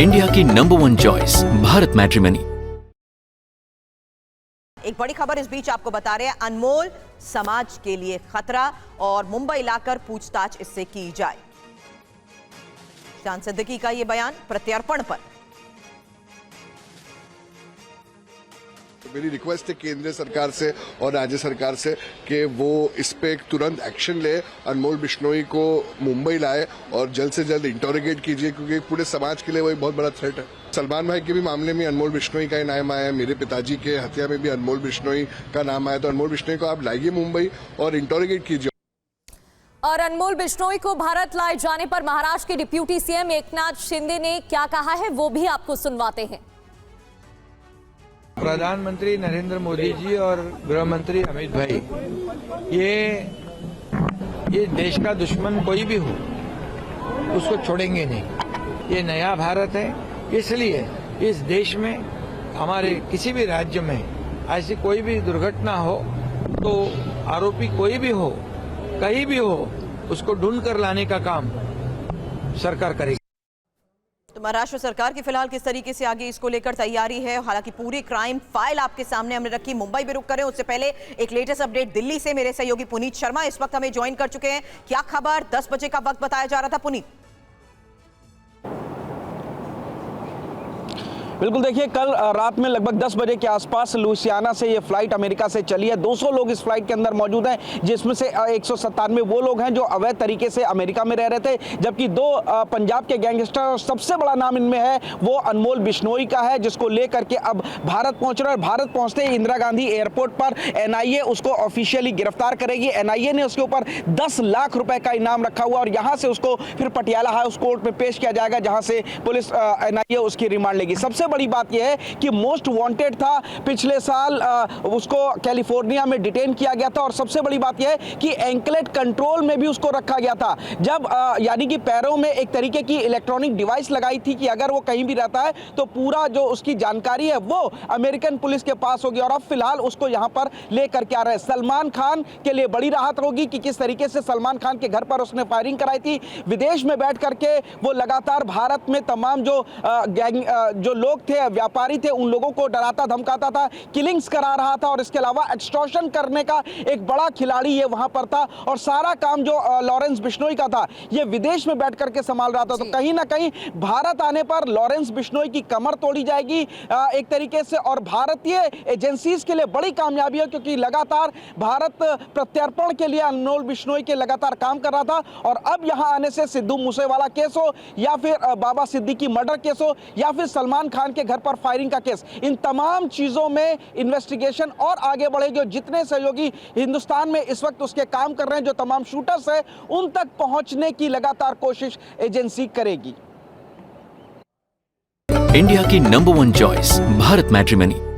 India की #1 choice Bharat matrimony. एक बड़ी खबर इस बीच आपको बता रहे हैं, अनमोल समाज के लिए खतरा और मुंबई लाकर पूछताछ इससे की जाए। शान सिद्दीकी का यह बयान प्रत्यर्पण पर। मेरी रिक्वेस्ट है केंद्र सरकार से और राज्य सरकार से कि वो इस पे एक तुरंत एक्शन ले, अनमोल बिश्नोई को मुंबई लाए और जल्द से जल्द इंटरोगेट कीजिए, क्योंकि पूरे समाज के लिए वो एक बहुत बड़ा थ्रेट है। सलमान भाई के भी मामले में अनमोल बिश्नोई का ही नाम आया है, मेरे पिताजी के हत्या में भी अनमोल बिश्नोई का नाम आया, तो अनमोल बिश्नोई को आप लाइए मुंबई और इंटरोगेट कीजिए। और अनमोल बिश्नोई को भारत लाए जाने पर महाराष्ट्र के डिप्यूटी सीएम एकनाथ शिंदे ने क्या कहा है, वो भी आपको सुनवाते हैं। प्रधानमंत्री नरेंद्र मोदी जी और गृह मंत्री अमित भाई, ये देश का दुश्मन कोई भी हो उसको छोड़ेंगे नहीं। ये नया भारत है, इसलिए इस देश में हमारे किसी भी राज्य में ऐसी कोई भी दुर्घटना हो तो आरोपी कोई भी हो, कहीं भी हो, उसको ढूंढ कर लाने का काम सरकार करेगी। तो महाराष्ट्र सरकार की फिलहाल किस तरीके से आगे इसको लेकर तैयारी है, हालांकि पूरी क्राइम फाइल आपके सामने हमने रखी। मुंबई भी रुक करें उससे पहले एक लेटेस्ट अपडेट दिल्ली से मेरे सहयोगी पुनीत शर्मा इस वक्त हमें ज्वाइन कर चुके हैं। क्या खबर, 10 बजे का वक्त बताया जा रहा था पुनीत? बिल्कुल, देखिए कल रात में लगभग 10 बजे के आसपास लुइसियाना से ये फ्लाइट अमेरिका से चली है। 200 लोग इस फ्लाइट के अंदर मौजूद हैं, जिसमें से 197 वो लोग हैं जो अवैध तरीके से अमेरिका में रह रहे थे, जबकि 2 पंजाब के गैंगस्टर और सबसे बड़ा नाम इनमें है वो अनमोल बिश्नोई का है, जिसको लेकर के अब भारत पहुंच रहा है। भारत पहुंचते ही इंदिरा गांधी एयरपोर्ट पर एनआईए उसको ऑफिशियली गिरफ्तार करेगी। एनआईए ने उसके ऊपर 10 लाख रुपए का इनाम रखा हुआ और यहाँ से उसको फिर पटियाला हाउस कोर्ट में पेश किया जाएगा, जहाँ से पुलिस एनआईए उसकी रिमांड लेगी। सबसे बड़ी बात यह है कि मोस्ट वांटेड था, पिछले साल उसको कैलिफोर्निया में डिटेन किया गया था, और सबसे बड़ी बात यह है कि एंकलेट कंट्रोल में भी उसको रखा गया था। जब यानी कि पैरों में एक तरीके की इलेक्ट्रॉनिक डिवाइस लगाई थी कि अगर वो कहीं भी रहता है तो पूरा जो उसकी जानकारी है वो अमेरिकन पुलिस के पास होगी, और अब फिलहाल उसको यहां पर लेकर के आ रहे हैं। सलमान खान के लिए बड़ी राहत होगी कि किस तरीके से सलमान खान के घर पर उसने फायरिंग कराई थी। विदेश में बैठ करके वो लगातार भारत में तमाम जो जो लोग थे, व्यापारी थे, उन लोगों को डराता धमकाता था, किलिंग्स करा रहा था, और इसके अलावा एक्सटॉर्शन करने का एक बड़ा खिलाड़ी ये वहां पर था। और सारा काम जो लॉरेंस बिश्नोई का था ये विदेश में बैठ करके संभाल रहा था। तो कहीं ना कहीं भारत आने पर लॉरेंस बिश्नोई की कमर तोड़ी जाएगी एक तरीके से, और भारतीय एजेंसीज के लिए बड़ी कामयाबी है, क्योंकि लगातार भारत प्रत्यर्पण के लिए अनमोल बिश्नोई के लगातार काम कर रहा था। और अब यहां आने से सिद्धू मूसेवाला केस हो, या फिर बाबा सिद्दीकी मर्डर केस हो, या फिर सलमान खान के घर पर फायरिंग का केस, इन तमाम चीजों में इन्वेस्टिगेशन और आगे बढ़ेगी। और जितने सहयोगी हिंदुस्तान में इस वक्त उसके काम कर रहे हैं, जो तमाम शूटर्स हैं, उन तक पहुंचने की लगातार कोशिश एजेंसी करेगी। इंडिया की #1 चॉइस भारत मैट्रिमनी।